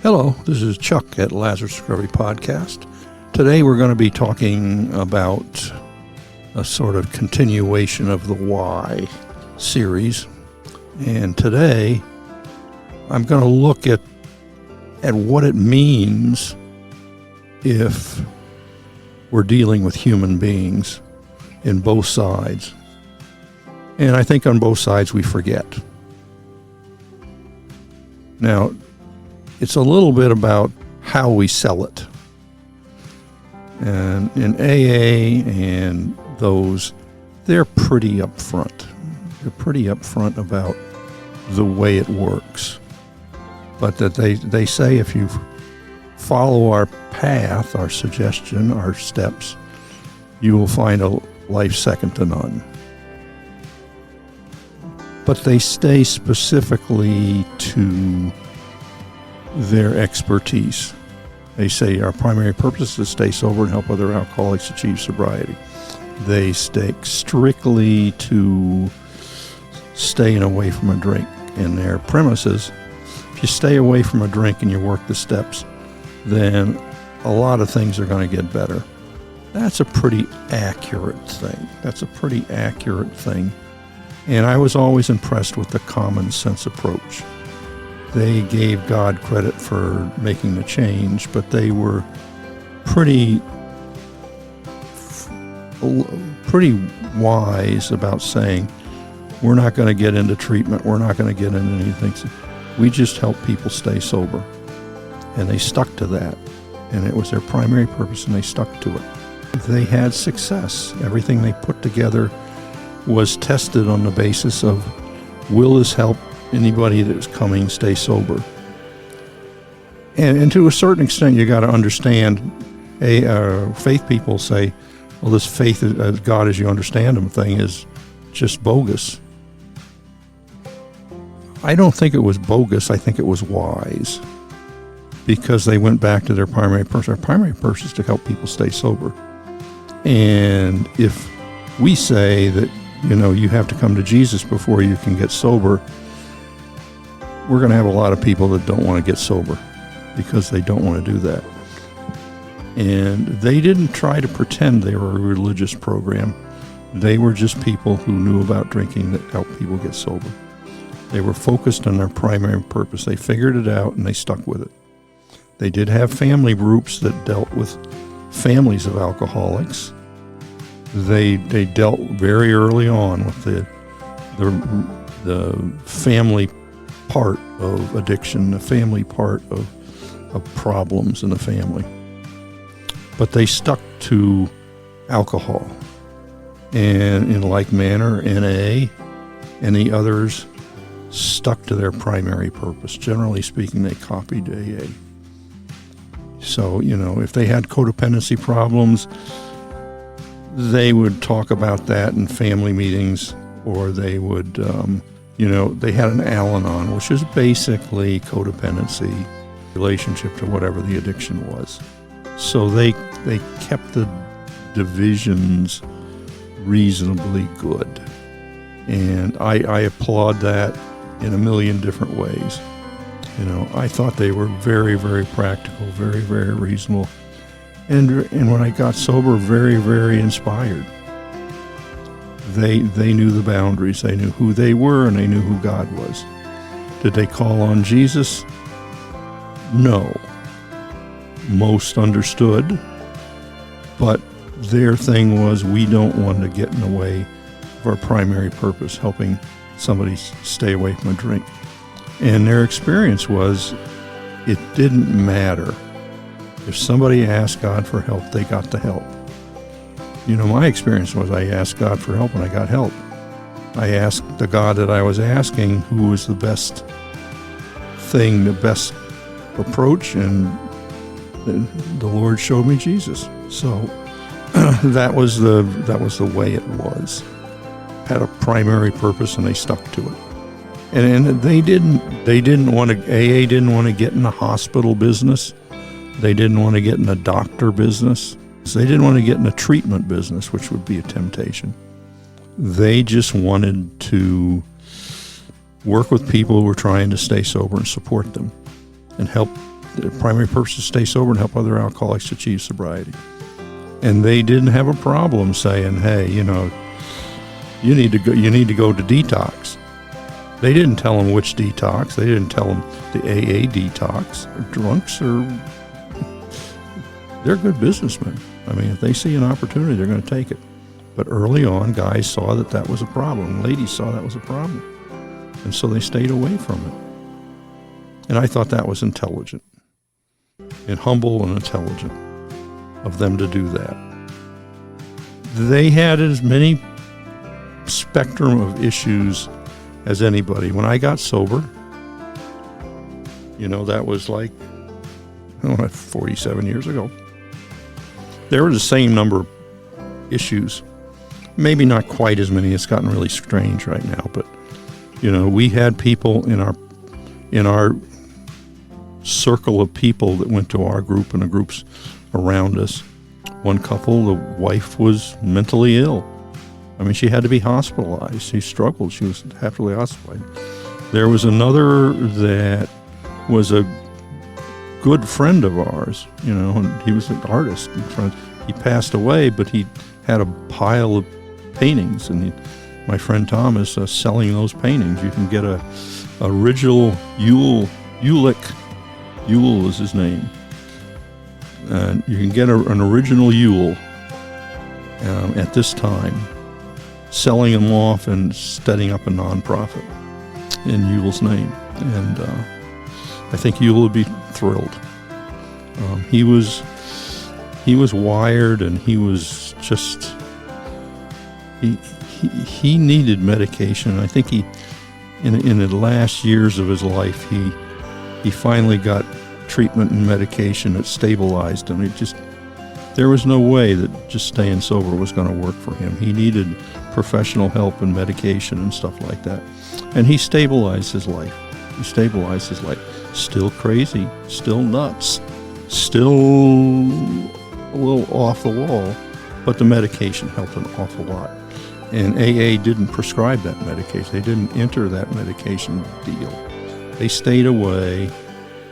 Hello, this is Chuck at Lazarus Discovery Podcast. Today we're going to be talking about a sort of continuation of the Why series. And today I'm going to look at what it means if we're dealing with human beings in both sides. And I think on both sides we forget. Now, it's a little bit about how we sell it. And in AA and those, they're pretty upfront. They're pretty upfront about the way it works. But that they say if you follow our path, our suggestion, our steps, you will find a life second to none. But they stay specifically to their expertise. They say our primary purpose is to stay sober and help other alcoholics achieve sobriety. They stick strictly to staying away from a drink. And their premise is, if you stay away from a drink and you work the steps, then a lot of things are going to get better. That's a pretty accurate thing. And I was always impressed with the common sense approach. They gave God credit for making the change, but they were pretty wise about saying, we're not going to get into treatment, we're not going to get into anything. We just help people stay sober. And they stuck to that. And it was their primary purpose, and they stuck to it. They had success. Everything they put together was tested on the basis of, will this help anybody that is coming stay sober? And to a certain extent, you got to understand, faith people say, well, this faith as God as you understand him thing is just bogus. I don't think it was bogus. I think it was wise, because they went back to their primary purpose. Our primary purpose is to help people stay sober. And if we say that, you have to come to Jesus before you can get sober, we're going to have a lot of people that don't want to get sober because they don't want to do that. And they didn't try to pretend they were a religious program. They were just people who knew about drinking that helped people get sober. They were focused on their primary purpose. They figured it out and they stuck with it. They did have family groups that dealt with families of alcoholics. They dealt very early on with the family part of addiction, the family part of problems in the family. But they stuck to alcohol. And in like manner, NA and the others stuck to their primary purpose. Generally speaking, they copied AA. So, if they had codependency problems, they would talk about that in family meetings, or they would, they had an Al-Anon, which is basically codependency relationship to whatever the addiction was. So they kept the divisions reasonably good. And I applaud that in a million different ways. I thought they were very, very practical, very, very reasonable. And when I got sober, very, very inspired. They knew the boundaries. They knew who they were, and they knew who God was. Did they call on Jesus? No. Most understood. But their thing was, we don't want to get in the way of our primary purpose, helping somebody stay away from a drink. And their experience was, it didn't matter. If somebody asked God for help, they got the help. My experience was, I asked God for help and I got help. I asked the God that I was asking who was the best thing, the best approach, and the Lord showed me Jesus. So that was the way it was. Had a primary purpose and they stuck to it. And they didn't want to, AA didn't want to get in the hospital business. They didn't want to get in the doctor business. So they didn't want to get in the treatment business, which would be a temptation. They just wanted to work with people who were trying to stay sober and support them and help The primary purpose is to stay sober and help other alcoholics achieve sobriety. And they didn't have a problem saying, hey, you need to go to detox. They didn't tell them which detox. They didn't tell them the AA detox. Drunks they're good businessmen. I mean, if they see an opportunity, they're going to take it. But early on, guys saw that was a problem. Ladies saw that was a problem. And so they stayed away from it. And I thought that was intelligent and humble and intelligent of them to do that. They had as many spectrum of issues as anybody. When I got sober, that was like 47 years ago. There were the same number of issues. Maybe not quite as many. It's gotten really strange right now. But, we had people in our circle of people that went to our group and the groups around us. One couple, the wife was mentally ill. I mean, she had to be hospitalized. She struggled. She was happily hospitalized. There was another that was a good friend of ours, and he was an artist. He passed away, but he had a pile of paintings, and my friend Thomas selling those paintings. You can get a original Ulick. Yule is his name. And you can get an original Yule at this time, selling them off and setting up a nonprofit in Yule's name. And I think Yule would be thrilled. He was wired, and he was just he needed medication. I think in the last years of his life he finally got treatment and medication that stabilized him. There was no way that just staying sober was going to work for him. He needed professional help and medication and stuff like that. And he stabilized his life. Still crazy, still nuts, still a little off the wall, but the medication helped an awful lot. And AA didn't prescribe that medication. They didn't enter that medication deal. They stayed away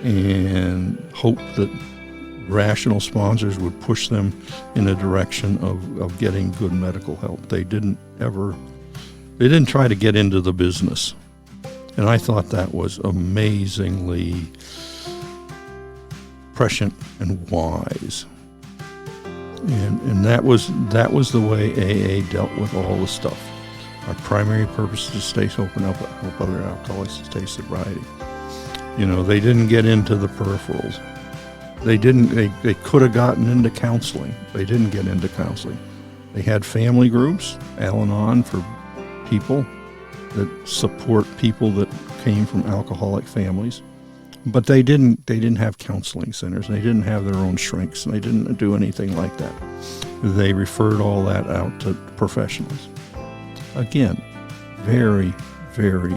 and hoped that rational sponsors would push them in a direction of getting good medical help. They didn't try to get into the business. And I thought that was amazingly prescient and wise. And that was the way AA dealt with all the stuff. Our primary purpose is to stay sober and help other alcoholics to stay sobriety. They didn't get into the peripherals. They could have gotten into counseling. They didn't get into counseling. They had family groups, Al-Anon, for people that support people that came from alcoholic families. But they didn't have counseling centers. They didn't have their own shrinks. And they didn't do anything like that. They referred all that out to professionals. Again, very, very,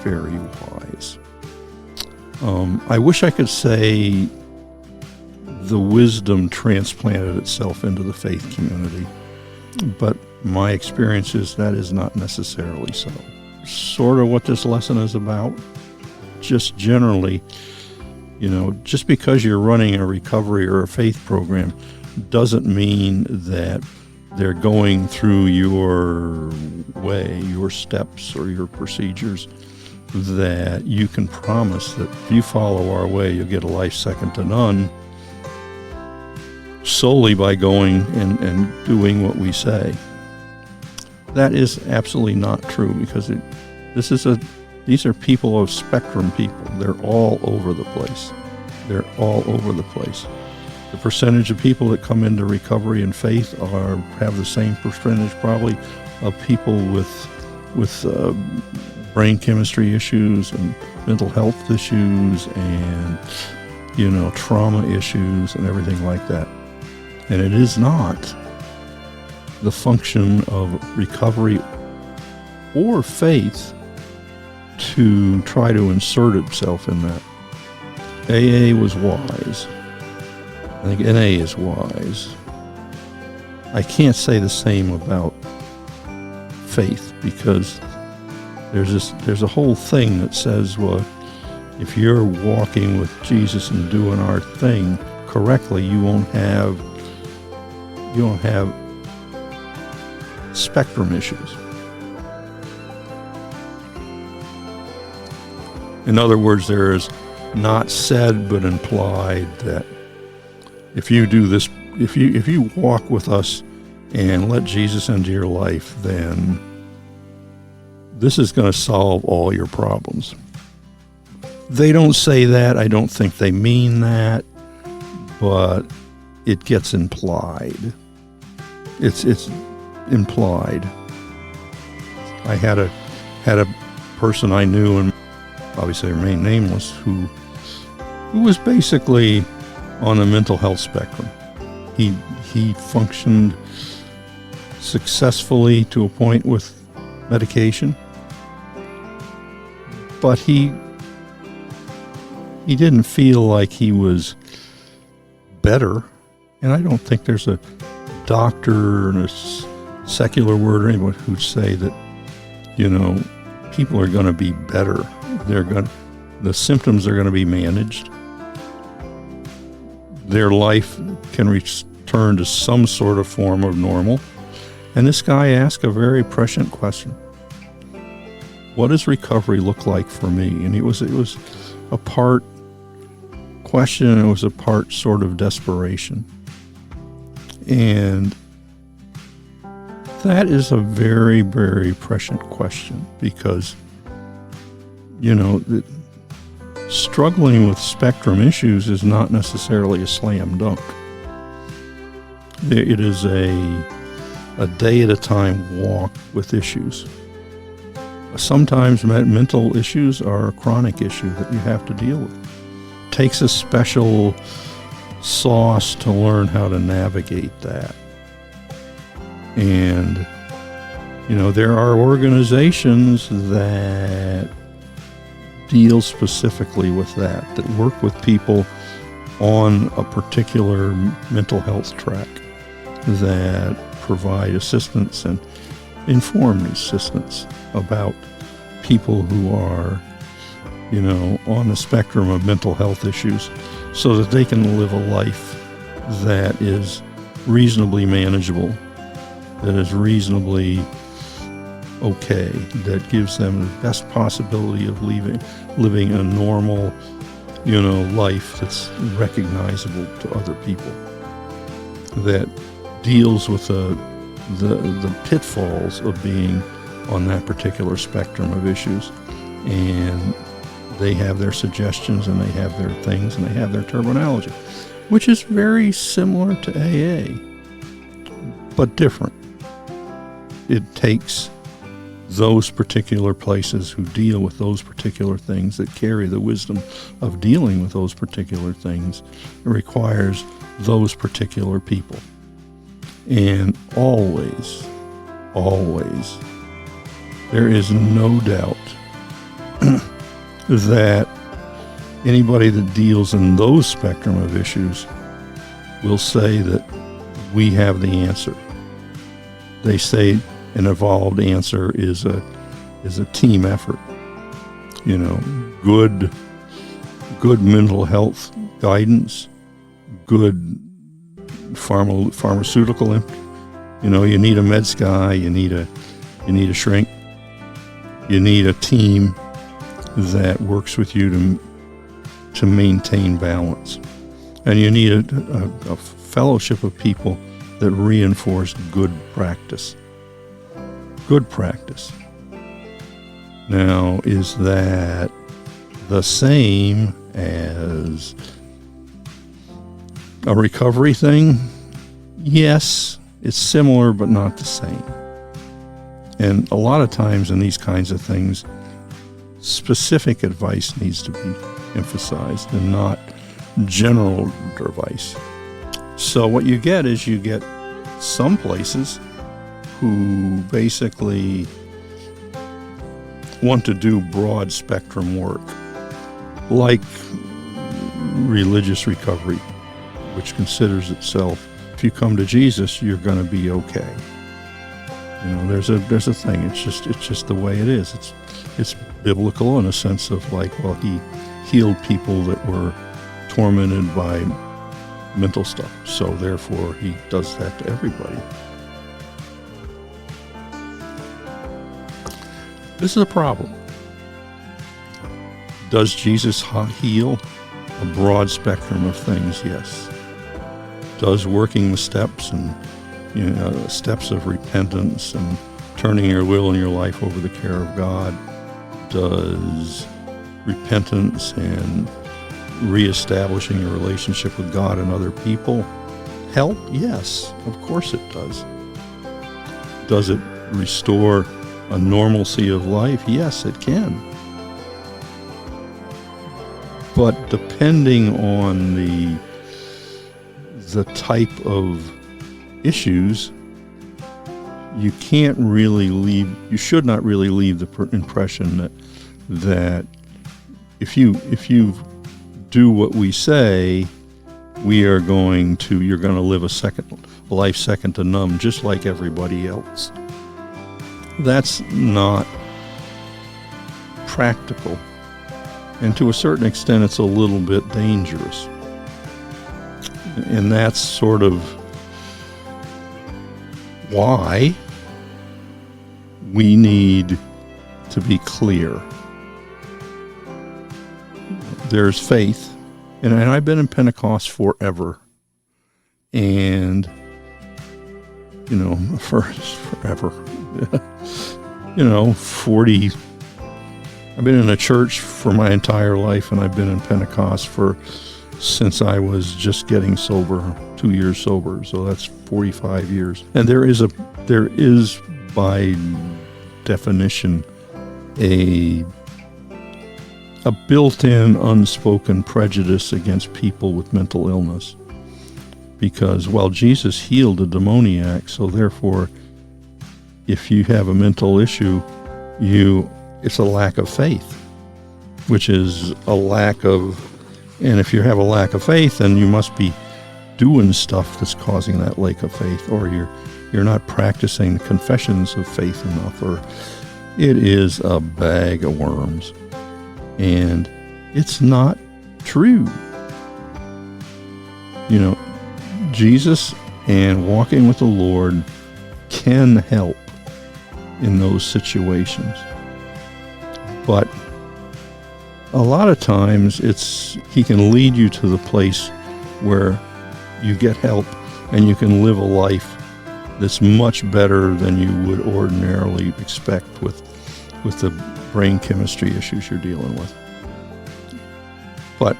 very wise. I wish I could say the wisdom transplanted itself into the faith community, but my experience is that is not necessarily so. Sort of what this lesson is about, just generally, just because you're running a recovery or a faith program doesn't mean that they're going through your way, your steps, or your procedures, that you can promise that if you follow our way, you'll get a life second to none solely by going and doing what we say. That is absolutely not true, because these are people of spectrum people. They're all over the place. The percentage of people that come into recovery and faith have the same percentage probably of people with brain chemistry issues and mental health issues and trauma issues and everything like that. And it is not the function of recovery or faith to try to insert itself in that. AA was wise. I think NA is wise. I can't say the same about faith, because there's a whole thing that says, well, If you're walking with Jesus and doing our thing correctly, you won't have spectrum issues. In other words, there is not said but implied that if you do this, if you walk with us and let Jesus into your life, then this is going to solve all your problems. They don't say that. I don't think they mean that, but it gets implied. It's implied. I had a person I knew, and obviously remain nameless, who was basically on the mental health spectrum. He functioned successfully to a point with medication, but he didn't feel like he was better. And I don't think there's a doctor and a secular word or anyone who'd say that, people are going to be better. The symptoms are going to be managed. Their life can return to some sort of form of normal. And this guy asked a very prescient question. What does recovery look like for me? And it was a part question, and it was a part sort of desperation. And that is a very, very prescient question, because, struggling with spectrum issues is not necessarily a slam dunk. It is a day-at-a-time walk with issues. Sometimes mental issues are a chronic issue that you have to deal with. It takes a special sauce to learn how to navigate that. And, there are organizations that deal specifically with that work with people on a particular mental health track, that provide assistance and informed assistance about people who are, on the spectrum of mental health issues, so that they can live a life that is reasonably manageable, that is reasonably okay, that gives them the best possibility of living a normal, life that's recognizable to other people, that deals with the pitfalls of being on that particular spectrum of issues. And they have their suggestions, and they have their things, and they have their terminology, which is very similar to AA, but different. It takes those particular places who deal with those particular things, that carry the wisdom of dealing with those particular things. It requires those particular people. And always, there is no doubt that anybody that deals in those spectrum of issues will say that we have the answer. They say an evolved answer is a team effort. Good mental health guidance, good pharmaceutical. You need a meds guy. You need a shrink. You need a team that works with you to maintain balance, and you need a fellowship of people that reinforce good practice. Good practice. Now, is that the same as a recovery thing? Yes, it's similar, but not the same. And a lot of times in these kinds of things, specific advice needs to be emphasized and not general advice. So what you get is some places who basically want to do broad spectrum work, like religious recovery, which considers itself, if you come to Jesus, you're going to be okay. There's a thing. It's just the way it is. It's biblical in a sense of like, well, healed people that were tormented by mental stuff. So therefore, he does that to everybody. This is a problem. Does Jesus heal a broad spectrum of things? Yes. Does working the steps and steps of repentance and turning your will and your life over the care of God, does repentance and reestablishing a relationship with God and other people help? Yes, of course it does. Does it restore a normalcy of life? Yes, it can. But depending on the type of issues, you should not really leave the impression that if you do what we say, you're going to live a life second to none, just like everybody else. That's not practical. And to a certain extent, it's a little bit dangerous. And that's sort of why we need to be clear. There's faith, and I've been in Pentecost forever. And, forever. 40. I've been in a church for my entire life, and I've been in Pentecost since I was just getting sober, 2 years sober. So that's 45 years. And there is by definition a built-in unspoken prejudice against people with mental illness. Because, Jesus healed a demoniac, so therefore, if you have a mental issue, it's a lack of faith, which is a lack of, and if you have a lack of faith, then you must be doing stuff that's causing that lack of faith, or you're not practicing confessions of faith enough, or it is a bag of worms. And it's not true. Jesus and walking with the Lord can help in those situations. But a lot of times he can lead you to the place where you get help and you can live a life that's much better than you would ordinarily expect with the brain chemistry issues you're dealing with. But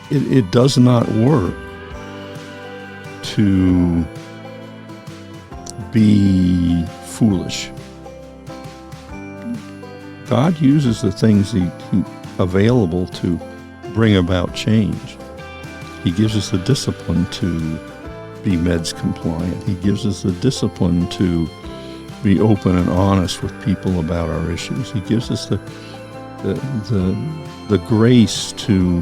it does not work to be foolish. God uses the things he available to bring about change. He gives us the discipline to be meds compliant. He gives us the discipline to be open and honest with people about our issues. He gives us the grace to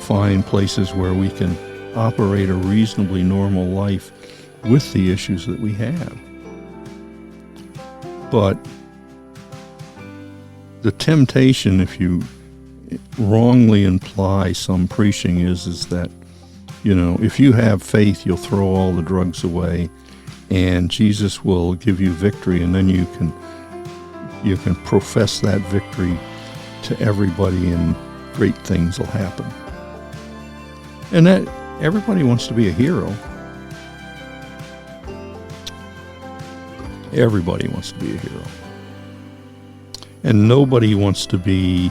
find places where we can operate a reasonably normal life with the issues that we have. But the temptation, if you wrongly imply some preaching, is that, if you have faith, you'll throw all the drugs away and Jesus will give you victory, and then you can profess that victory to everybody and great things will happen. And that everybody wants to be a hero. Everybody wants to be a hero. And nobody wants to be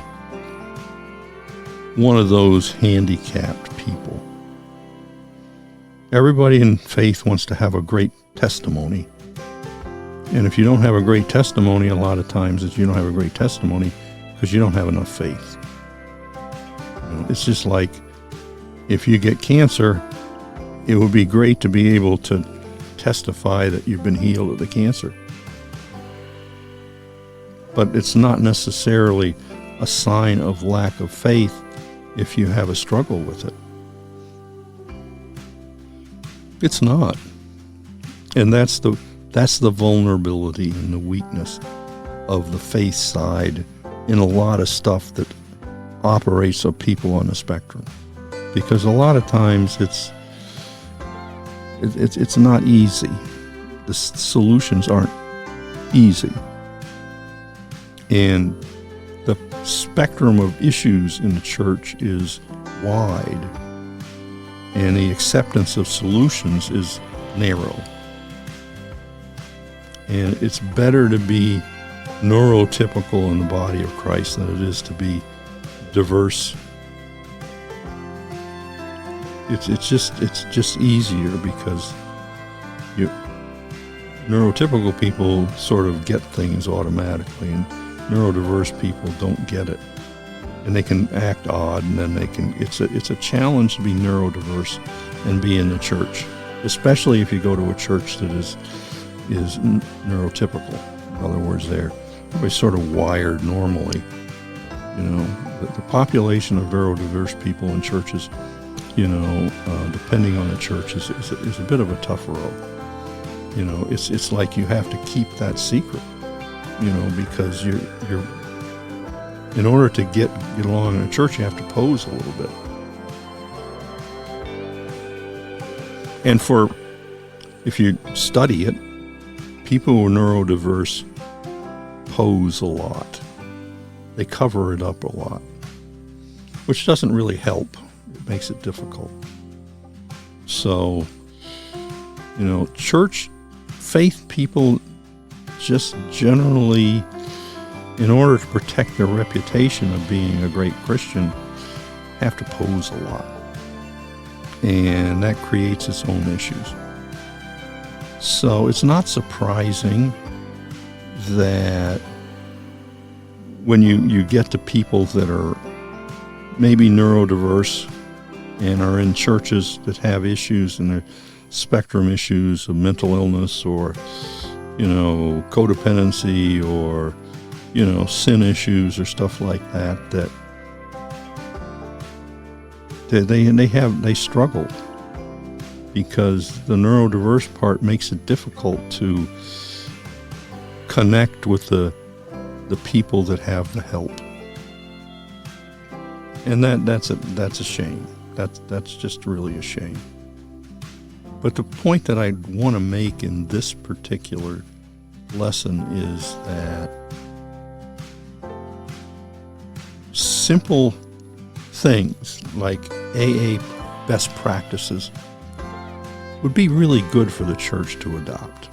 one of those handicapped people. Everybody in faith wants to have a great testimony. And if you don't have a great testimony, a lot of times you don't have a great testimony because you don't have enough faith. It's just like if you get cancer, it would be great to be able to testify that you've been healed of the cancer. But it's not necessarily a sign of lack of faith if you have a struggle with it. It's not. And that's the vulnerability and the weakness of the faith side in a lot of stuff that operates of people on the spectrum, because a lot of times it's not easy. The solutions aren't easy, and the spectrum of issues in the church is wide, and the acceptance of solutions is narrow. And it's better to be neurotypical in the body of Christ than it is to be diverse. It's just easier because neurotypical people sort of get things automatically, and neurodiverse people don't get it, and they can act odd, and then it's a challenge to be neurodiverse and be in the church, especially if you go to a church that is neurotypical. In other words, everybody's sort of wired normally. The population of neurodiverse people in churches, depending on the church, is a bit of a tough road. It's like you have to keep that secret, because you're in order to get along in a church, you have to pose a little bit. And if you study it, people who are neurodiverse pose a lot. They cover it up a lot, which doesn't really help. It makes it difficult. So, church faith people just generally, in order to protect their reputation of being a great Christian, have to pose a lot. And that creates its own issues. So it's not surprising that when you get to people that are maybe neurodiverse and are in churches that have issues, and their spectrum issues of mental illness or, codependency or, sin issues or stuff like that they struggle, because the neurodiverse part makes it difficult to connect with the people that have the help, and that's a shame. That's just really a shame. But the point that I want to make in this particular lesson is that simple things like AA best practices would be really good for the church to adopt.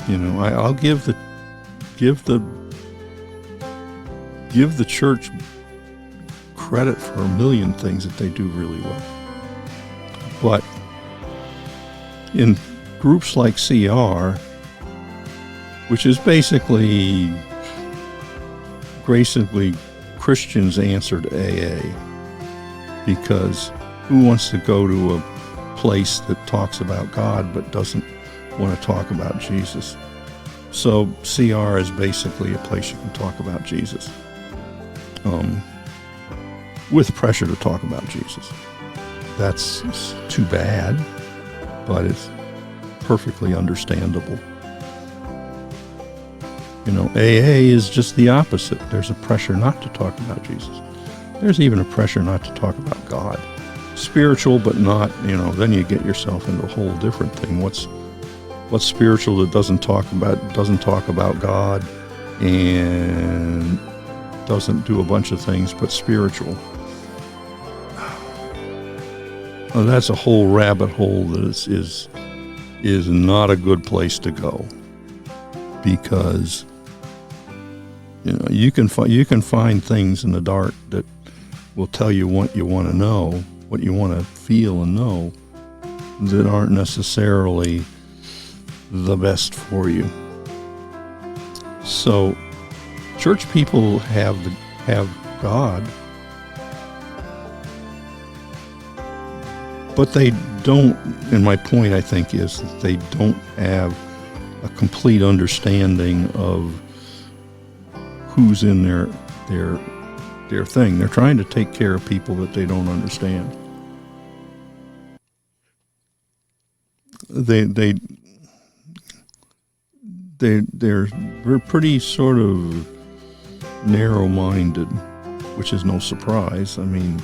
I'll give the church credit for a million things that they do really well. But in groups like CR, which is basically Christians' answer to AA, because who wants to go to a place that talks about God but doesn't want to talk about Jesus? So CR is basically a place you can talk about Jesus, with pressure to talk about Jesus. That's too bad, but it's perfectly understandable. AA is just the opposite. There's a pressure not to talk about Jesus. There's even a pressure not to talk about God. Spiritual, but not, then you get yourself into a whole different thing. What's spiritual that doesn't talk about God and doesn't do a bunch of things but spiritual? Well, that's a whole rabbit hole that is not a good place to go, because you can find things in the dark that will tell you what you want to know, what you want to feel and know, that aren't necessarily the best for you. So church people have God, but they don't, and my point, I think, is that they don't have a complete understanding of who's in their thing. They're trying to take care of people that they don't understand. They're pretty sort of narrow-minded which is no surprise. I mean,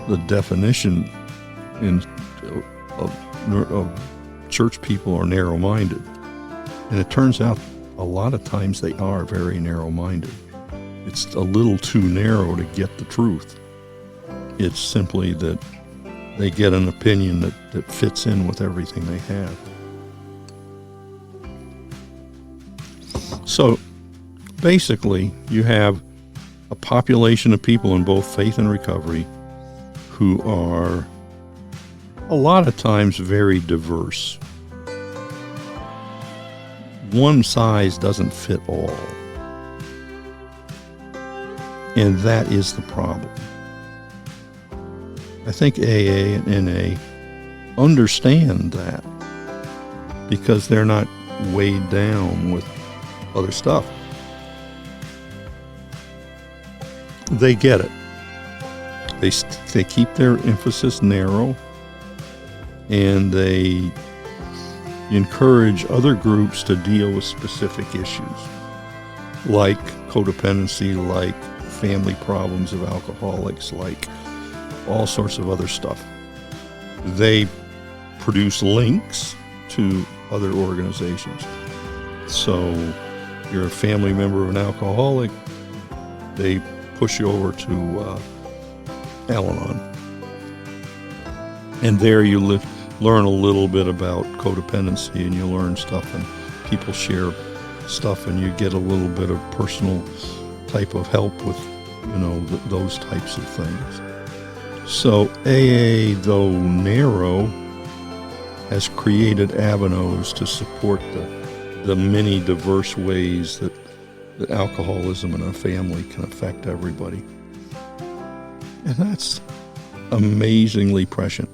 the definition of church people are narrow-minded. And it turns out a lot of times they are very narrow-minded. It's a little too narrow to get the truth. It's simply that they get an opinion that fits in with everything they have. So basically, you have a population of people in both faith and recovery who are a lot of times very diverse. One size doesn't fit all. And that is the problem. I think AA and NA understand that because they're not weighed down with other stuff. They get it. They keep their emphasis narrow, and they encourage other groups to deal with specific issues like codependency, like family problems of alcoholics, like all sorts of other stuff. They produce links to other organizations. So you're a family member of an alcoholic, they push you over to Al-Anon. And there you learn a little bit about codependency, and you learn stuff, and people share stuff, and you get a little bit of personal type of help with, those types of things. So AA, though narrow, has created avenues to support the many diverse ways that alcoholism in a family can affect everybody. And that's amazingly prescient,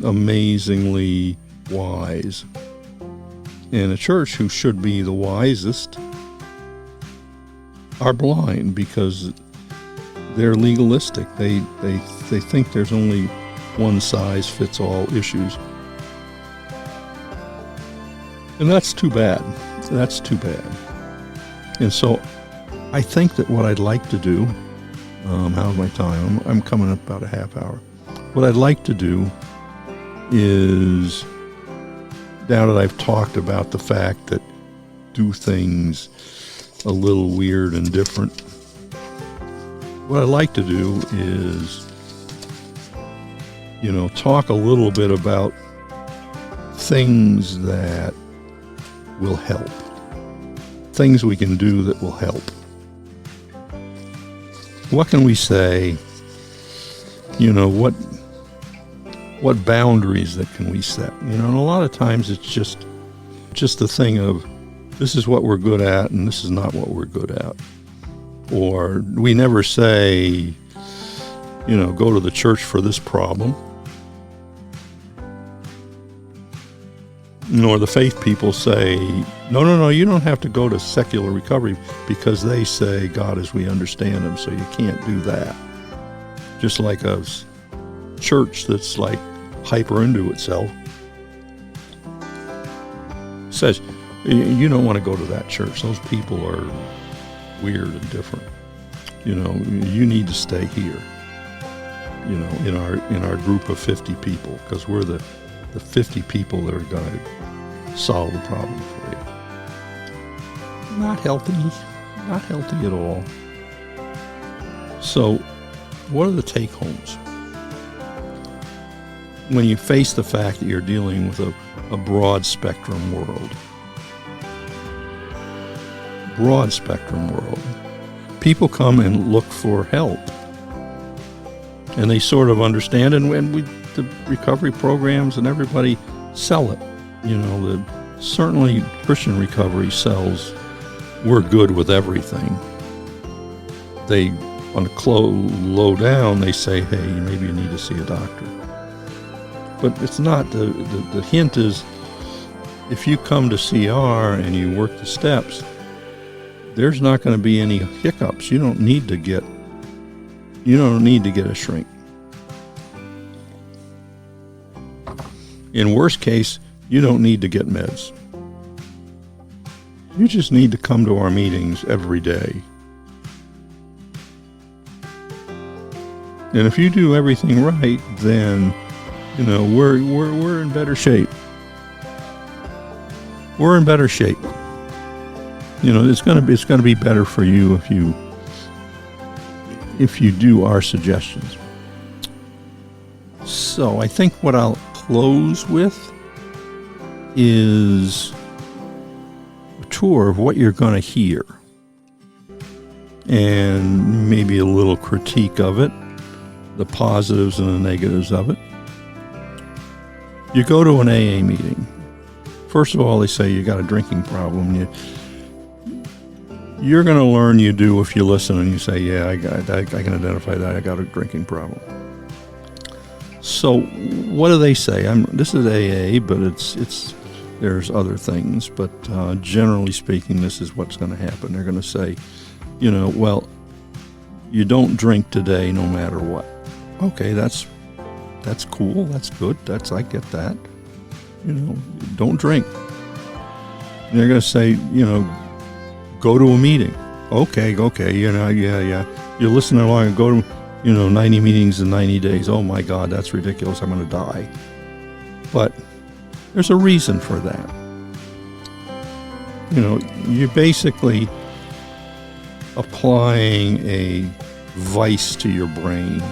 amazingly wise. And a church who should be the wisest are blind because they're legalistic. They think there's only one size fits all issues. And that's too bad. That's too bad. And so I think that what I'd like to do, how's my time? I'm coming up about a half hour. What I'd like to do is, now that I've talked about the fact that do things a little weird and different, what I'd like to do is, talk a little bit about things that will help. Things we can do that will help. What can we say? What boundaries that can we set? And a lot of times it's just a thing of, this is what we're good at and this is not what we're good at. Or we never say, go to the church for this problem. Nor the faith people say, no, you don't have to go to secular recovery because they say God as we understand him, so you can't do that. Just like a church that's like hyper into itself says, you don't want to go to that church. Those people are weird and different. You need to stay here, in our group of 50 people, because we're the 50 people that are going to solve the problem for you. Not healthy at all. So, what are the take-homes? When you face the fact that you're dealing with a broad spectrum world. Broad spectrum world. People come and look for help. And they sort of understand, and the recovery programs and everybody sell it. Certainly Christian recovery sells, we're good with everything. They, on a low down, they say, hey, maybe you need to see a doctor. But it's not, the hint is, if you come to CR and you work the steps, there's not going to be any hiccups. You don't need to get a shrink. In worst case, you don't need to get meds. You just need to come to our meetings every day And if you do everything right, then, we're in better shape. We're in better shape. It's gonna be better for you if you do our suggestions. So I think what I'll close with is a tour of what you're going to hear and maybe a little critique of it, the positives and the negatives of it. You go to an AA meeting. First of all, they say you got a drinking problem. You're going to learn you do if you listen and you say, yeah, I can identify that. I got a drinking problem. So what do they say? This is AA, but there's other things. But generally speaking, this is what's going to happen. They're going to say, well, you don't drink today no matter what. Okay, that's cool. That's good. I get that. Don't drink. And they're going to say, go to a meeting. Okay, yeah. You're listening along and go to, 90 meetings in 90 days. Oh my God, that's ridiculous. I'm going to die. But there's a reason for that. You're basically applying a vice to your brain.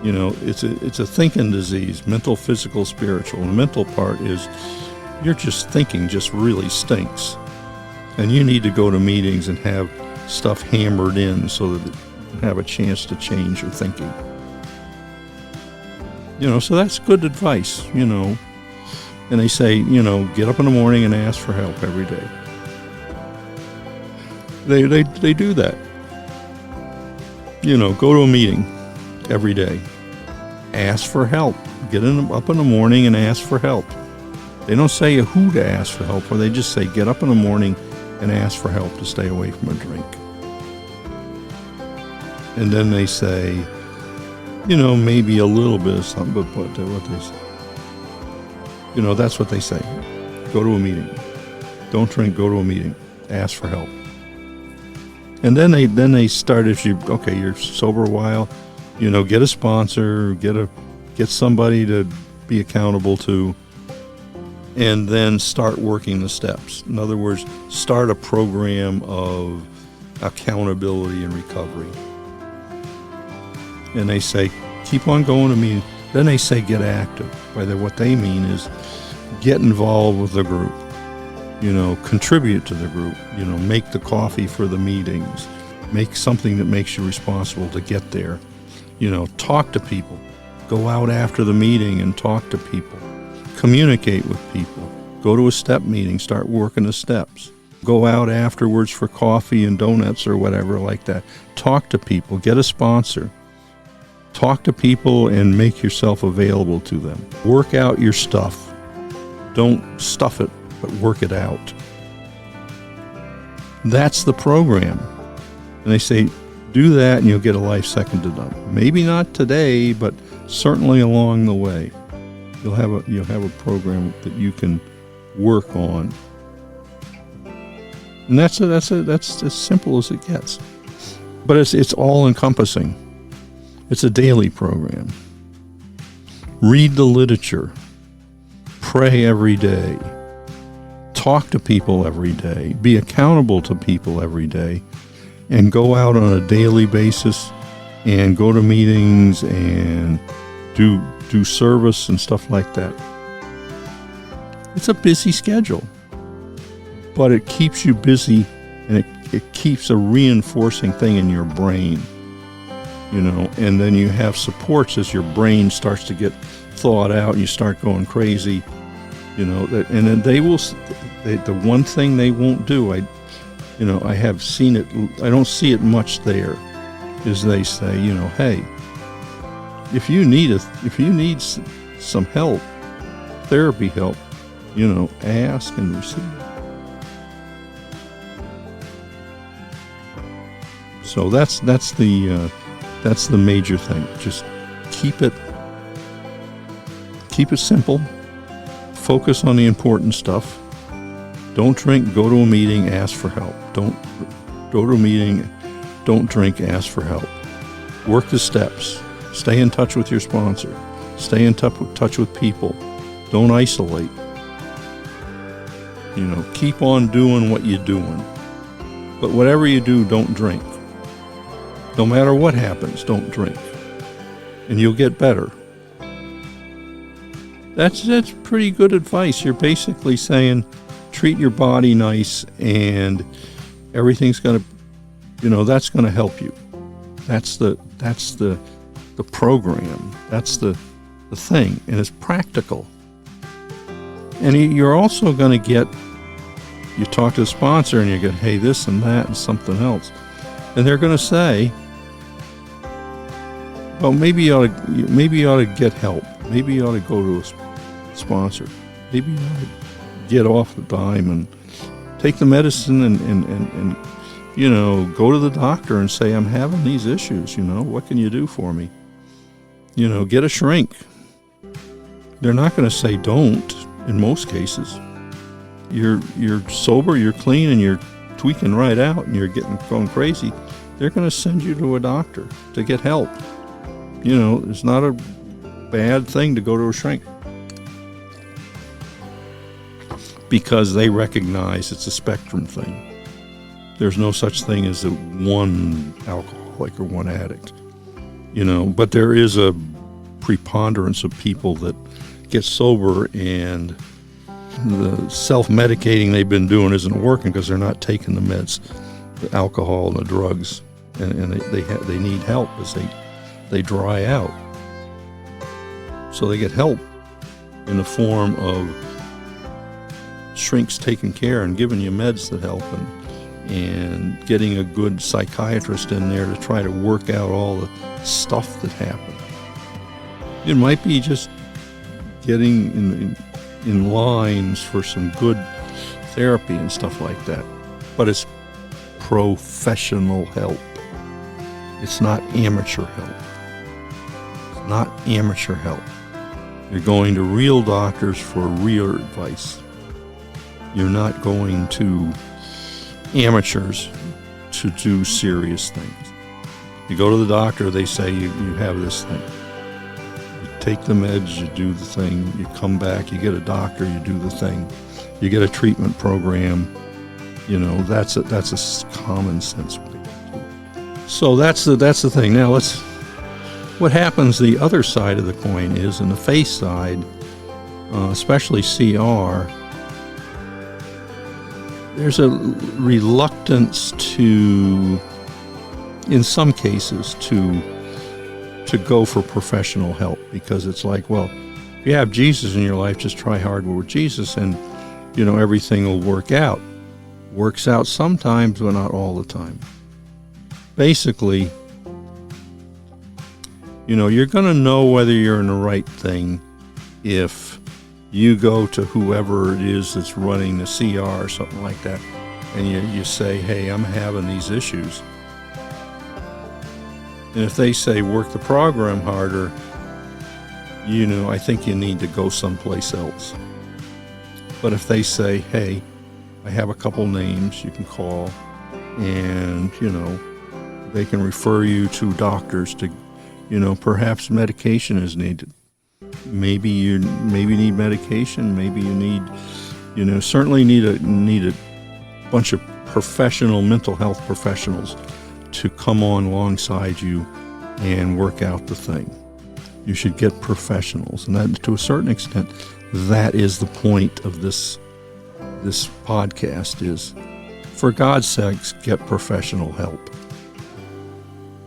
It's a thinking disease, mental, physical, spiritual. And the mental part is you're just thinking just really stinks. And you need to go to meetings and have stuff hammered in so that you have a chance to change your thinking. So that's good advice, And they say, get up in the morning and ask for help every day. They do that. Go to a meeting every day. Ask for help. Get up in the morning and ask for help. They don't say who to ask for help, or they just say get up in the morning and ask for help to stay away from a drink. And then they say, maybe a little bit of something, but what they say. That's what they say. Go to a meeting. Don't drink, go to a meeting. Ask for help. And then they start, if you're sober a while, get a sponsor, get somebody to be accountable to, and then start working the steps. In other words, start a program of accountability and recovery. And they say, keep on going to meetings. Then they say, get active. What they mean is get involved with the group. Contribute to the group. Make the coffee for the meetings. Make something that makes you responsible to get there. Talk to people. Go out after the meeting and talk to people. Communicate with people. Go to a step meeting. Start working the steps. Go out afterwards for coffee and donuts or whatever like that. Talk to people. Get a sponsor. Talk to people and make yourself available to them. Work out your stuff. Don't stuff it, but work it out. That's the program. And they say, do that and you'll get a life second to none. Maybe not today, but certainly along the way. You'll have a program that you can work on. And that's as simple as it gets. But it's all encompassing. It's a daily program. Read the literature. Pray every day. Talk to people every day. Be accountable to people every day. And go out on a daily basis and go to meetings and do service and stuff like that. It's a busy schedule, but it keeps you busy, and it keeps a reinforcing thing in your brain, and then you have supports as your brain starts to get thawed out and you start going crazy, and then the one thing they won't do, I have seen it, I don't see it much there, is they say, hey, if you need some help, therapy help, ask and receive. So that's the major thing. Just keep it simple. Focus on the important stuff. Don't drink, go to a meeting, ask for help. Don't go to a meeting, don't drink, ask for help. Work the steps. Stay in touch with your sponsor. Stay in touch with people. Don't isolate. Keep on doing what you're doing. But whatever you do, don't drink. No matter what happens, don't drink. And you'll get better. That's pretty good advice. You're basically saying treat your body nice and everything's going to, that's going to help you. That's the program. That's the thing. And it's practical. And you're also going to get, you talk to the sponsor and you get, hey, this and that and something else. And they're going to say, well, maybe you ought to get help. Maybe you ought to go to a sponsor. Maybe you ought to get off the dime and take the medicine and go to the doctor and say, I'm having these issues, what can you do for me? Get a shrink. They're not going to say don't in most cases. You're sober, you're clean, and you're tweaking right out and you're going crazy. They're going to send you to a doctor to get help. It's not a bad thing to go to a shrink because they recognize it's a spectrum thing. There's no such thing as one alcoholic or one addict, but there is a preponderance of people that get sober and the self-medicating they've been doing isn't working because they're not taking the meds, the alcohol and the drugs, and they need help as they dry out. So they get help in the form of shrinks taking care and giving you meds that help and getting a good psychiatrist in there to try to work out all the stuff that happened. It might be just getting in lines for some good therapy and stuff like that. But it's professional help. It's not amateur help. It's not amateur help. You're going to real doctors for real advice. You're not going to amateurs to do serious things. You go to the doctor, they say you have this thing. You take the meds, you do the thing, you come back, you get a doctor, you do the thing. You get a treatment program. That's a common sense way to do it. So that's the thing. Now what happens the other side of the coin is, in the face side, especially CR, there's a reluctance to, in some cases, to go for professional help because it's like, well, if you have Jesus in your life, just try hard with Jesus and, everything will work out. Works out sometimes, but not all the time. Basically, you're going to know whether you're in the right thing if you go to whoever it is that's running the CR or something like that, and you say, hey, I'm having these issues. And if they say, work the program harder, I think you need to go someplace else. But if they say, hey, I have a couple names you can call, and, they can refer you to doctors to, perhaps medication is needed. Maybe you need medication. Maybe you need, certainly need a bunch of professional mental health professionals to come on alongside you and work out the thing. You should get professionals, and that, to a certain extent, that is the point of this podcast is, for God's sakes, get professional help.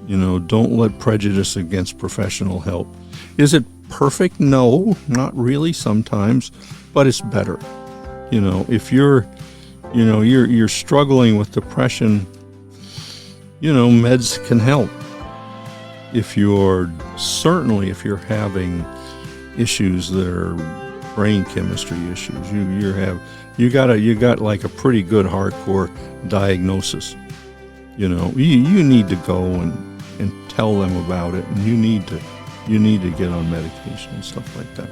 Don't let prejudice against professional help. Is it perfect? No, not really sometimes, but it's better. If you're struggling with depression, meds can help. If you're having issues that are brain chemistry issues, you got like a pretty good hardcore diagnosis. You need to go and tell them about it, and you need to get on medication and stuff like that.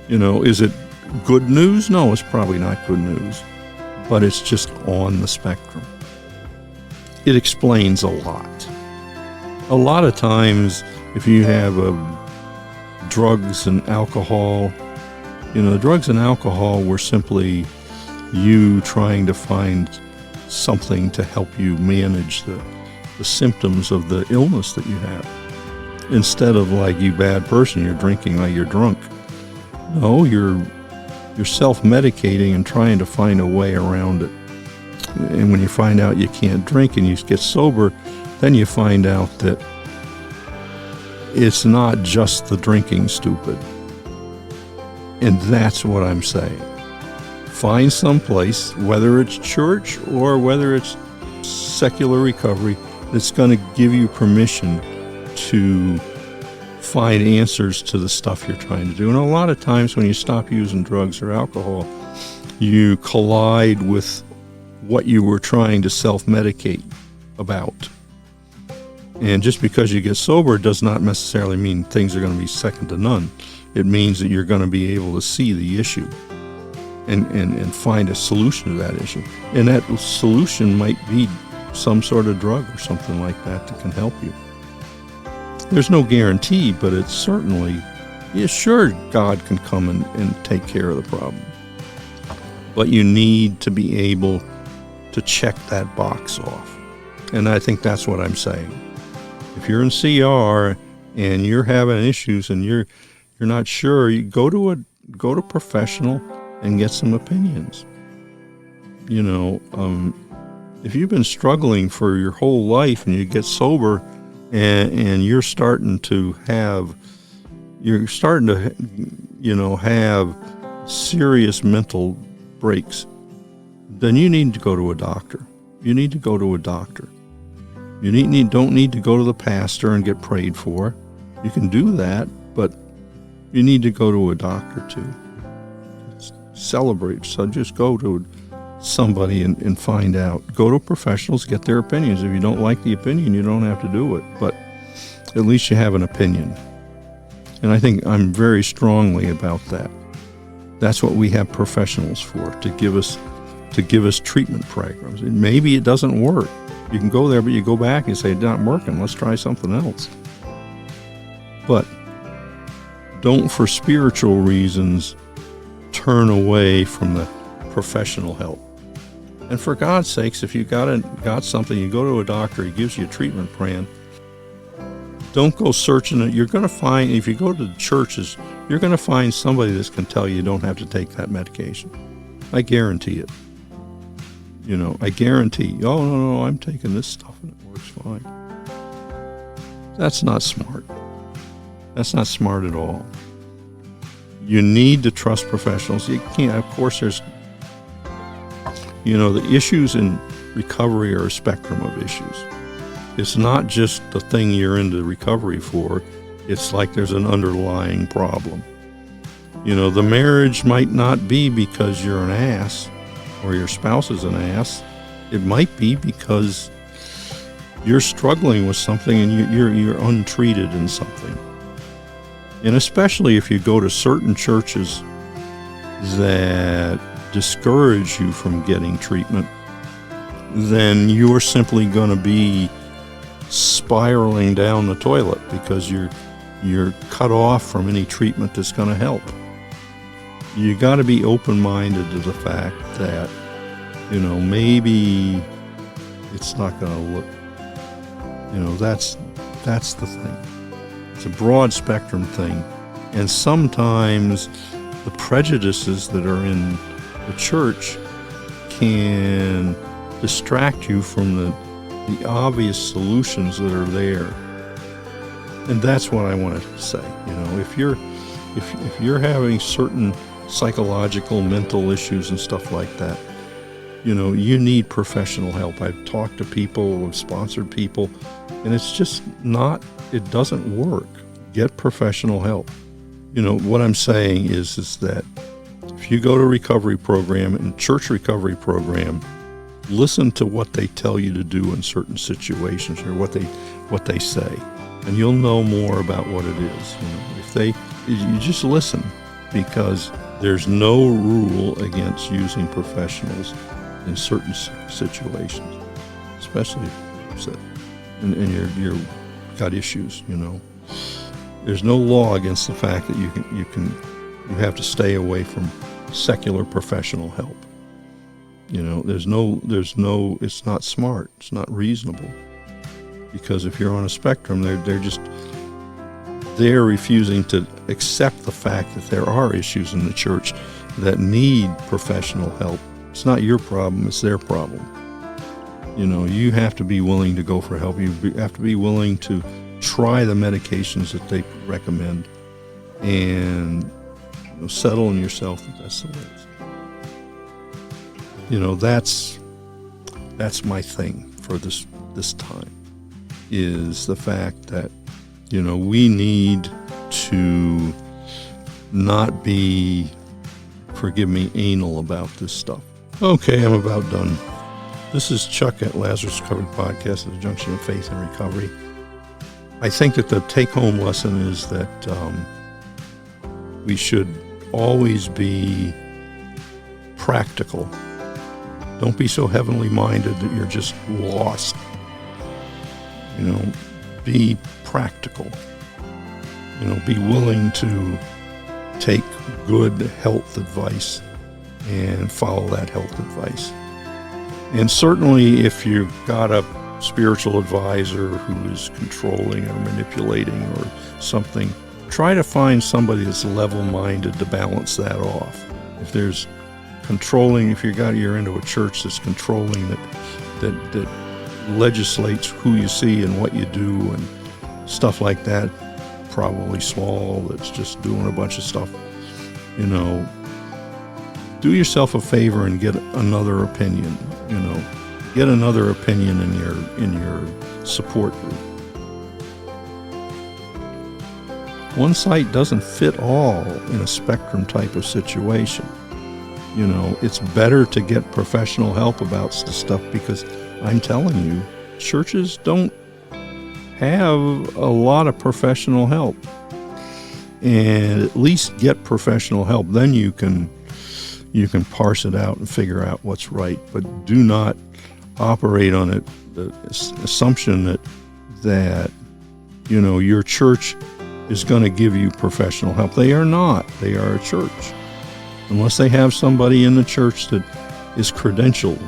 Is it good news? No, it's probably not good news, but it's just on the spectrum. It explains a lot. A lot of times, if you have drugs and alcohol, drugs and alcohol were simply you trying to find something to help you manage the symptoms of the illness that you have. Instead of like, you bad person, you're drinking like you're drunk. No, you're self-medicating and trying to find a way around it. And when you find out you can't drink and you get sober, then you find out that it's not just the drinking, stupid. And that's what I'm saying. Find some place, whether it's church or whether it's secular recovery, that's going to give you permission to find answers to the stuff you're trying to do. And a lot of times when you stop using drugs or alcohol, you collide with what you were trying to self-medicate about. And just because you get sober does not necessarily mean things are going to be second to none. It means that you're going to be able to see the issue and find a solution to that issue. And that solution might be some sort of drug or something like that can help you. There's no guarantee, but it's certainly, sure, God can come and take care of the problem. But you need to be able to check that box off. And I think that's what I'm saying. If you're in CR and you're having issues and you're not sure, you go to professional and get some opinions. If you've been struggling for your whole life and you get sober and you're starting to have have serious mental breaks, then you need to go to a doctor. You need to go to a doctor. You don't need to go to the pastor and get prayed for. You can do that, but you need to go to a doctor too. Celebrate. So just go to somebody and find out. Go to professionals, get their opinions. If you don't like the opinion, you don't have to do it, but at least you have an opinion. And I think I'm very strongly about that. That's what we have professionals for, to give us treatment programs. And maybe it doesn't work. You can go there, but you go back and say, it's not working, let's try something else. But don't, for spiritual reasons, turn away from the professional help. And for God's sakes, if you got something, you go to a doctor, he gives you a treatment plan. Don't go searching it. You're going to find, if you go to the churches, you're going to find somebody that can tell you don't have to take that medication. I guarantee it. I guarantee, no, I'm taking this stuff and it works fine. That's not smart. That's not smart at all. You need to trust professionals. You can't, of course, there's, the issues in recovery are a spectrum of issues. It's not just the thing you're into recovery for. It's like there's an underlying problem. The marriage might not be because you're an ass or your spouse is an ass. It might be because you're struggling with something and you're untreated in something. And especially if you go to certain churches that discourage you from getting treatment, then you're simply going to be spiraling down the toilet because you're cut off from any treatment that's going to help. You got to be open-minded to the fact that, maybe it's not going to look, that's the thing. It's a broad spectrum thing. And sometimes the prejudices that are in the church can distract you from the obvious solutions that are there. And that's what I want to say. If you're having certain psychological, mental issues and stuff like that, you need professional help. I've talked to people, I've sponsored people, and it's just it doesn't work. Get professional help. What I'm saying is that if you go to a recovery program and church recovery program, listen to what they tell you to do in certain situations or what they say, and you'll know more about what it is. You just listen, because there's no rule against using professionals in certain situations, especially if you're upset and you're got issues, There's no law against the fact that you have to stay away from secular professional help. There's no, it's not smart, it's not reasonable. Because if you're on a spectrum, they're refusing to accept the fact that there are issues in the church that need professional help. It's not your problem, it's their problem. You have to be willing to go for help. You have to be willing to try the medications that they recommend and settle in yourself that that's the way. That's my thing for this time, is the fact that we need to not be, forgive me, anal about this stuff. Okay, I'm about done. This is Chuck at Lazarus Recovery Podcast, at the junction of faith and recovery. I think that the take-home lesson is that we should always be practical. Don't be so heavenly minded that you're just lost. Be practical. Be willing to take good health advice and follow that health advice. And certainly if you've got a spiritual advisor who is controlling or manipulating or something, try to find somebody that's level-minded to balance that off. If there's controlling, if you're into a church that's controlling, that legislates who you see and what you do and stuff like that, probably small, that's just doing a bunch of stuff, do yourself a favor and get another opinion. Get another opinion in your support group. One site doesn't fit all in a spectrum type of situation. It's better to get professional help about this stuff, because I'm telling you, churches don't have a lot of professional help. And at least get professional help. Then you can parse it out and figure out what's right. But do not operate on the assumption that your church is going to give you professional help. They are not. They are a church. Unless they have somebody in the church that is credentialed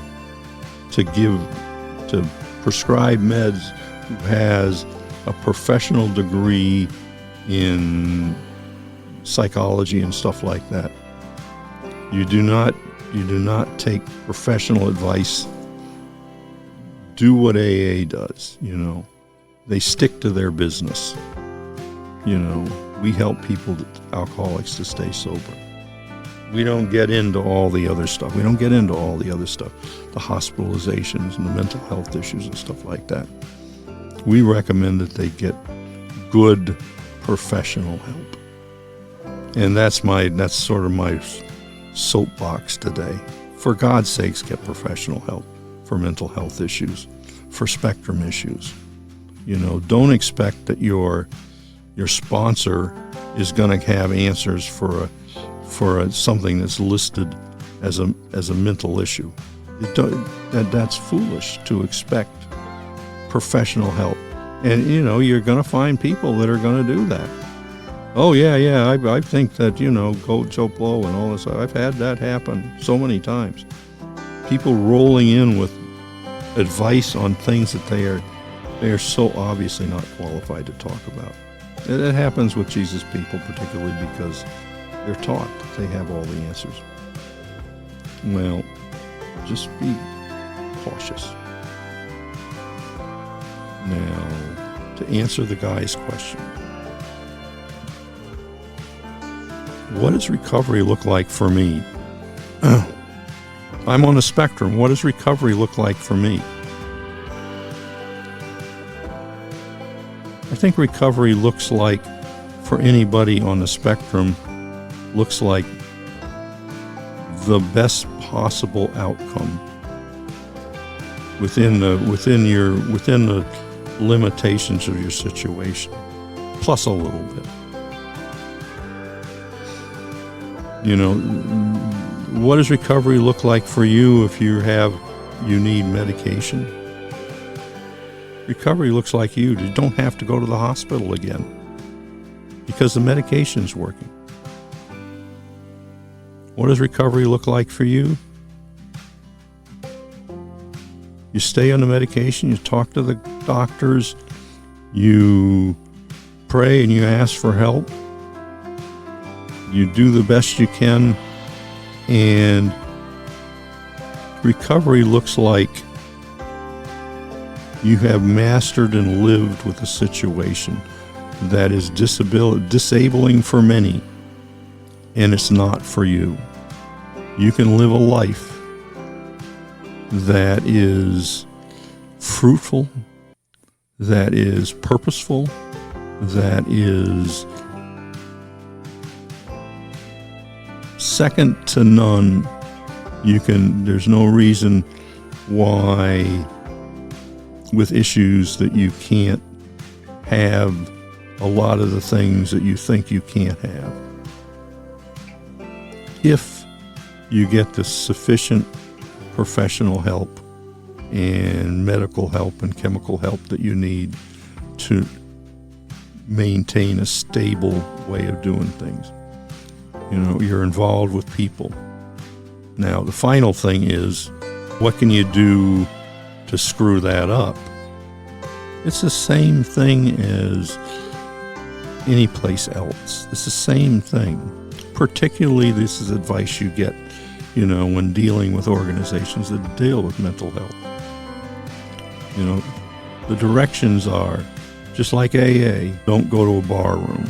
to prescribe meds, who has a professional degree in psychology and stuff like that. You do not take professional advice. Do what AA does, They stick to their business. We help alcoholics to stay sober. We don't get into all the other stuff. The hospitalizations and the mental health issues and stuff like that. We recommend that they get good professional help. And that's sort of my soapbox today. For God's sakes, get professional help for mental health issues, for spectrum issues. Don't expect that your sponsor is going to have answers for something that's listed as a mental issue. That's foolish to expect professional help. And you're going to find people that are going to do that. Oh yeah, I think that go Joe Blow and all this. I've had that happen so many times. People rolling in with advice on things that they are so obviously not qualified to talk about. And it happens with Jesus people, particularly because they're taught that they have all the answers. Well, just be cautious. Now, to answer the guy's question, what does recovery look like for me? I'm on a spectrum. What does recovery look like for me? I think recovery looks like, for anybody on the spectrum, looks like the best possible outcome within the limitations of your situation, plus a little bit. What does recovery look like for you if you need medication? Recovery looks like you don't have to go to the hospital again because the medication's working. What does recovery look like for you? You stay on the medication, you talk to the doctors, you pray and you ask for help. You do the best you can, and recovery looks like you have mastered and lived with a situation that is disabling for many, and it's not for you. You can live a life that is fruitful, that is purposeful, that is second to none. There's no reason why with issues that you can't have a lot of the things that you think you can't have. If you get the sufficient professional help and medical help and chemical help that you need to maintain a stable way of doing things. You're involved with people. Now, the final thing is, what can you do to screw that up? It's the same thing as any place else. It's the same thing. Particularly, this is advice you get, when dealing with organizations that deal with mental health. The directions are, just like AA, don't go to a bar room.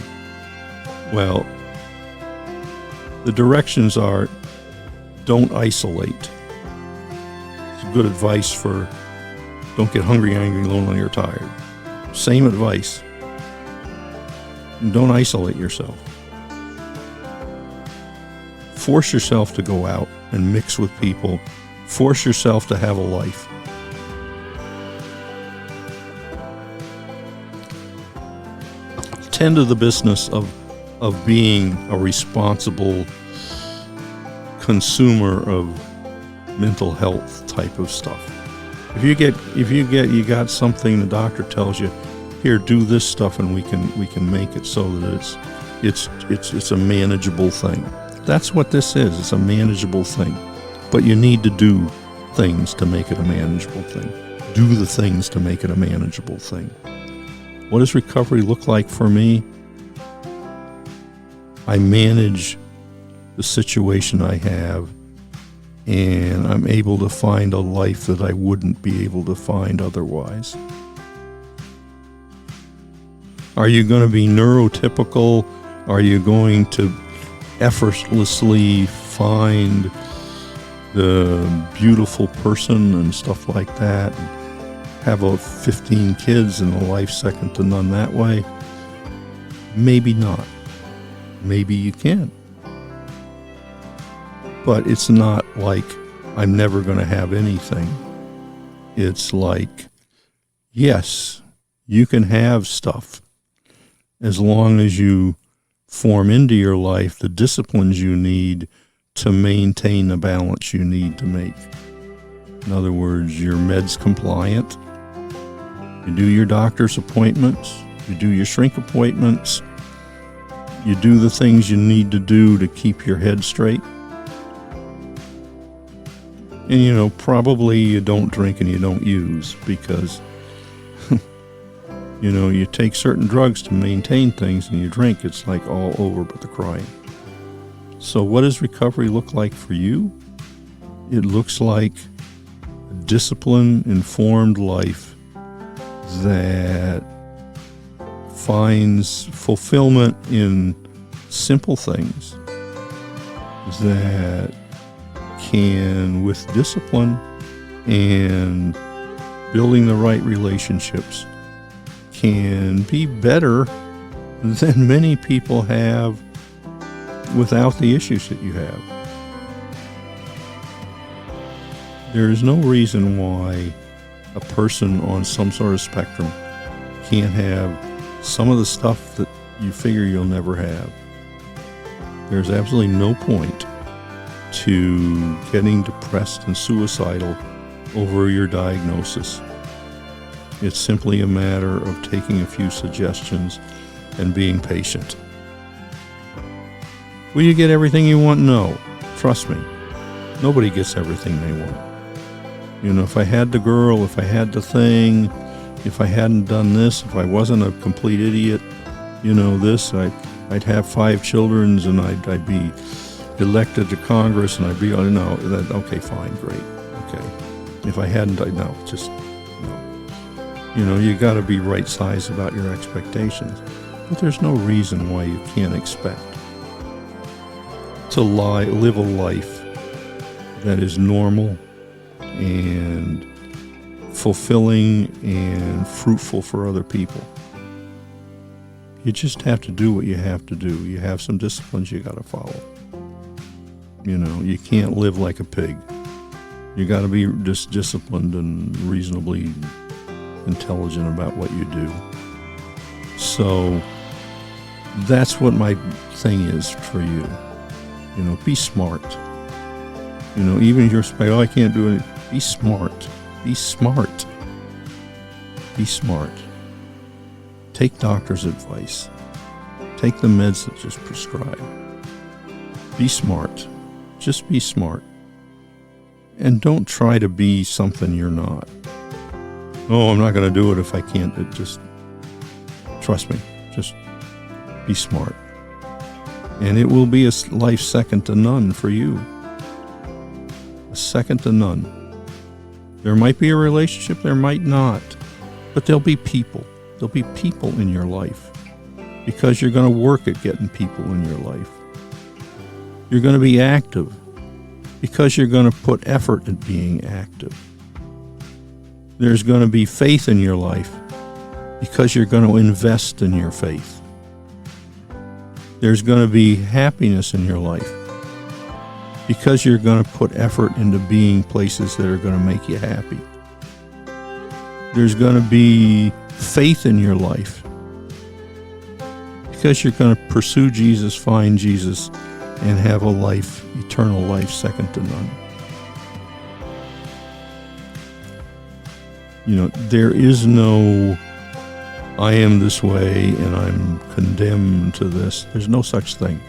Well, the directions are, don't isolate. It's good advice for don't get hungry, angry, lonely, or tired. Same advice. Don't isolate yourself. Force yourself to go out and mix with people. Force yourself to have a life. Tend to the business of being a responsible consumer of mental health type of stuff. If you got something, the doctor tells you, here, do this stuff, and we can make it so that it's a manageable thing. That's what this is. It's a manageable thing. But you need to do things to make it a manageable thing. Do the things to make it a manageable thing. What does recovery look like for me? I manage the situation I have, and I'm able to find a life that I wouldn't be able to find otherwise. Are you going to be neurotypical? Are you going to effortlessly find the beautiful person and stuff like that? Have 15 kids and a life second to none that way? Maybe not. Maybe you can. But it's not like I'm never going to have anything. It's like, yes, you can have stuff as long as you form into your life the disciplines you need to maintain the balance you need to make. In other words, you're meds compliant. You do your doctor's appointments. You do your shrink appointments. You do the things you need to do to keep your head straight. And, probably you don't drink and you don't use because, you take certain drugs to maintain things and you drink, it's like all over but the crying. So what does recovery look like for you? It looks like a disciplined, informed life that finds fulfillment in simple things that can, with discipline and building the right relationships, can be better than many people have without the issues that you have. There is no reason why a person on some sort of spectrum can't have some of the stuff that you figure you'll never have. There's absolutely no point to getting depressed and suicidal over your diagnosis. It's simply a matter of taking a few suggestions and being patient. Will you get everything you want? No. Trust me. Nobody gets everything they want. If I had the girl, if I had the thing, if I hadn't done this, if I wasn't a complete idiot, I'd have 5 children and I'd be elected to Congress and I'd be, okay, fine, great, okay. If I hadn't, no. You got to be right size about your expectations. But there's no reason why you can't expect to live a life that is normal and fulfilling and fruitful for other people. You just have to do what you have to do. You have some disciplines you got to follow. You can't live like a pig. You got to be just disciplined and reasonably intelligent about what you do. So that's what my thing is for you. Be smart. Even if you're saying, I can't do it. Be smart. Be smart. Be smart. Take doctor's advice. Take the meds that just prescribed. Be smart. Just be smart. And don't try to be something you're not. Oh, I'm not going to do it if I can't. Just trust me. Just be smart. And it will be a life second to none for you. A second to none. There might be a relationship, there might not. But there'll be people. There'll be people in your life. Because you're going to work at getting people in your life. You're going to be active. Because you're going to put effort at being active. There's going to be faith in your life. Because you're going to invest in your faith. There's going to be happiness in your life because you're going to put effort into being places that are going to make you happy. There's going to be faith in your life because you're going to pursue Jesus, find Jesus, and have a life, eternal life, second to none. There is no I am this way and I'm condemned to this. There's no such thing.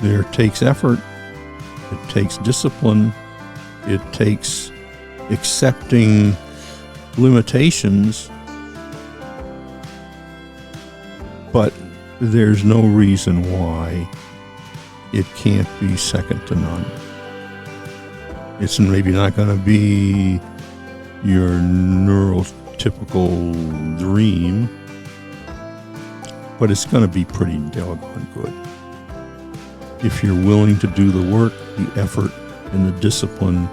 There takes effort. It takes discipline. It takes accepting limitations. But there's no reason why it can't be second to none. It's maybe not going to be your neurotypical dream, but it's going to be pretty doggone good. If you're willing to do the work, the effort, and the discipline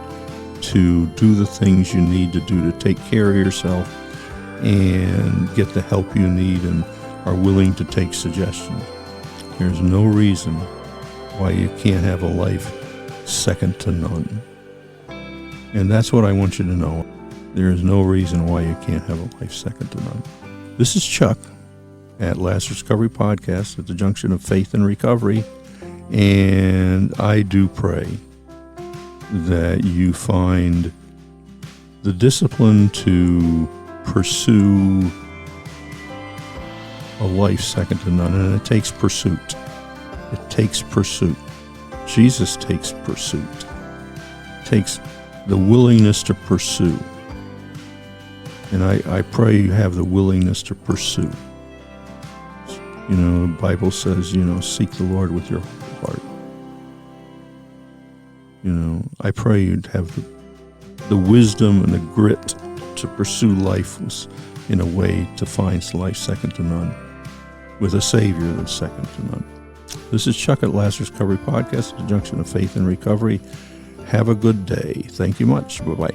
to do the things you need to do to take care of yourself and get the help you need and are willing to take suggestions, there's no reason why you can't have a life second to none. And that's what I want you to know. There is no reason why you can't have a life second to none. This is Chuck at Lazarus Recovery Podcast at the junction of faith and recovery. And I do pray that you find the discipline to pursue a life second to none. And it takes pursuit. It takes pursuit. Jesus takes pursuit. It takes the willingness to pursue. And I pray you have the willingness to pursue. The Bible says, seek the Lord with your whole heart. I pray you'd have the wisdom and the grit to pursue life in a way to find life second to none, with a Savior that's second to none. This is Chuck at Lazarus Recovery Podcast, at the junction of faith and recovery. Have a good day. Thank you much. Bye-bye.